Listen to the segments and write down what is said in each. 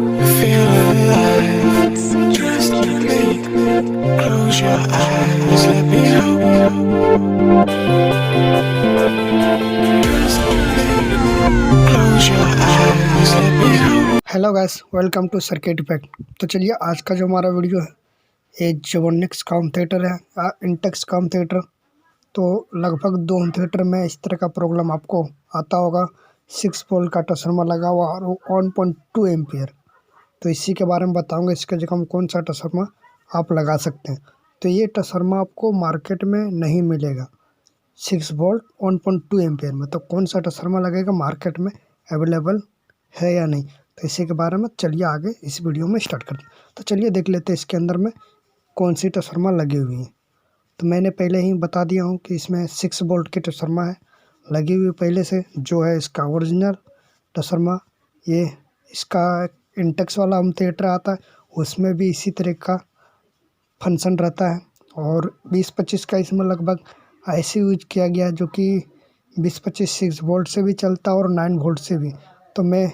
Feel alive, trust me. Close your eyes, let me help. Trust me. Close your eyes, let me help. Hello guys, welcome to circuit effect. तो चलिए आज का जो हमारा video है ये Zebronics का होमथेटर है या इंटेक्स का होमथेटर। तो लगभग 2 होमथेटर में इस तरह का प्रॉब्लम आपको आता होगा। 6 वोल्ट का ट्रांसफार्मर लगा हुआ और 1.2 एम्पियर। तो इसी के बारे में बताऊंगा इसके जगह हम कौन सा ट्रांसफार्मर आप लगा सकते हैं। तो ये ट्रांसफार्मर आपको मार्केट में नहीं मिलेगा 6 वोल्ट 1.2 एम्पियर में। तो कौन सा ट्रांसफार्मर लगेगा, मार्केट में अवेलेबल है या नहीं, तो इसी के बारे में चलिए आगे इस वीडियो में स्टार्ट करते हैं। तो चलिए देख लेते हैं इसके अंदर में कौन सी ट्रांसफार्मर लगी हुई है। तो मैंने पहले ही बता दिया हूँ कि इसमें 6 वोल्ट की ट्रांसफार्मर है लगी हुई पहले से, जो है इसका ओरिजिनल ट्रांसफार्मर। ये इसका इंटेक्स वाला होम थिएटर आता है, उसमें भी इसी तरह का फंक्शन रहता है। और 20-25 का इसमें लगभग ऐसे यूज किया गया है जो कि 20-25 6 वोल्ट से भी चलता है और 9 वोल्ट से भी। तो मैं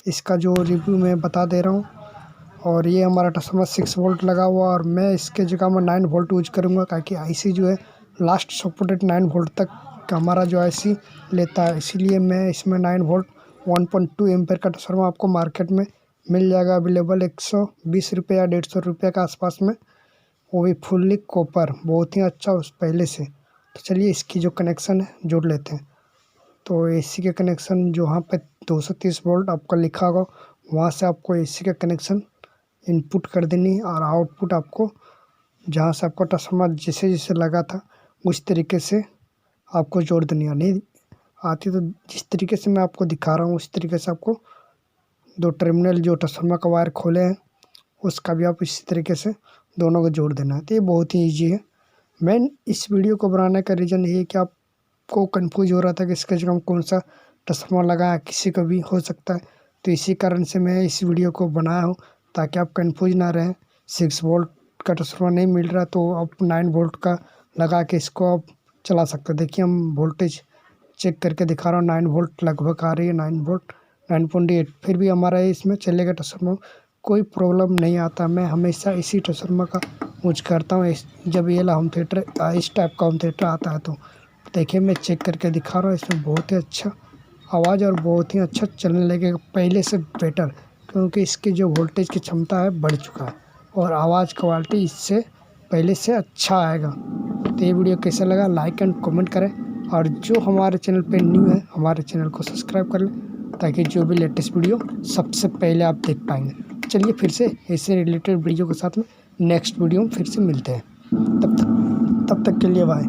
इसका जो रिव्यू मैं बता दे रहा हूँ। और ये हमारा ट्रांसफार्मर 6 वोल्ट लगा हुआ और मैं इसके जगह में 9 वोल्ट यूज करूँगा, ताकि आईसी जो है लास्ट सपोर्टेड 9 वोल्ट तक का हमारा जो आईसी लेता है। इसीलिए मैं इसमें 9 वोल्ट 1.2 एम्पेयर का ट्रांसफार्मर आपको मार्केट में मिल जाएगा अवेलेबल 120 रुपये या 150 रुपये के आसपास में, वो भी फुल्ली कॉपर, बहुत ही अच्छा उस पहले से। तो चलिए इसकी जो कनेक्शन है जोड़ लेते हैं। तो एसी के कनेक्शन जो वहाँ पे 230 वोल्ट आपका लिखा होगा, वहाँ से आपको एसी का कनेक्शन इनपुट कर देनी है और आउटपुट आपको जहाँ से आपका ट्रांसफार्मर जैसे जैसे लगा था उस तरीके से आपको जोड़ देनी है। नहीं आती तो जिस तरीके से मैं आपको दिखा रहा हूँ उस तरीके से आपको 2 टर्मिनल जो ट्रांसफार्मर का वायर खोले हैं उसका भी आप इसी तरीके से दोनों को जोड़ देना है। तो ये बहुत ही ईजी है। मैं इस वीडियो को बनाने का रीज़न ये है कि आपको कंफ्यूज हो रहा था कि इसके जगह हम कौन सा ट्रांसफार्मर लगाया, किसी का भी हो सकता है। तो इसी कारण से मैं इस वीडियो को बनाया हूँ, ताकि आप कंफ्यूज ना रहें। 6 वोल्ट का ट्रांसफार्मर नहीं मिल रहा तो आप 9 वोल्ट का लगा के इसको आप चला सकते हैं। देखिए हम वोल्टेज चेक करके दिखा रहा हूँ, 9 वोल्ट लगभग आ रही है, 9 वोल्ट 9.8। फिर भी हमारा इसमें चलेगा ट्रांसफार्मर, कोई प्रॉब्लम नहीं आता। मैं हमेशा इसी ट्रांसफार्मर का यूज करता हूँ जब ये होम थिएटर इस टाइप का होम थिएटर आता है। तो देखिए मैं चेक करके दिखा रहा हूँ, इसमें बहुत ही अच्छा आवाज़ और बहुत ही अच्छा चलने लगेगा पहले से बेटर, क्योंकि इसकी जो वोल्टेज की क्षमता है बढ़ चुका है और आवाज़ क्वालिटी इससे पहले से अच्छा आएगा। तो ये वीडियो कैसा लगा लाइक एंड कमेंट करें, और जो हमारे चैनल पे न्यू है हमारे चैनल को सब्सक्राइब कर लें, ताकि जो भी लेटेस्ट वीडियो सबसे पहले आप देख पाएंगे। चलिए फिर से ऐसे रिलेटेड वीडियो के साथ में नेक्स्ट वीडियो में फिर से मिलते हैं। तब तक के लिए बाय।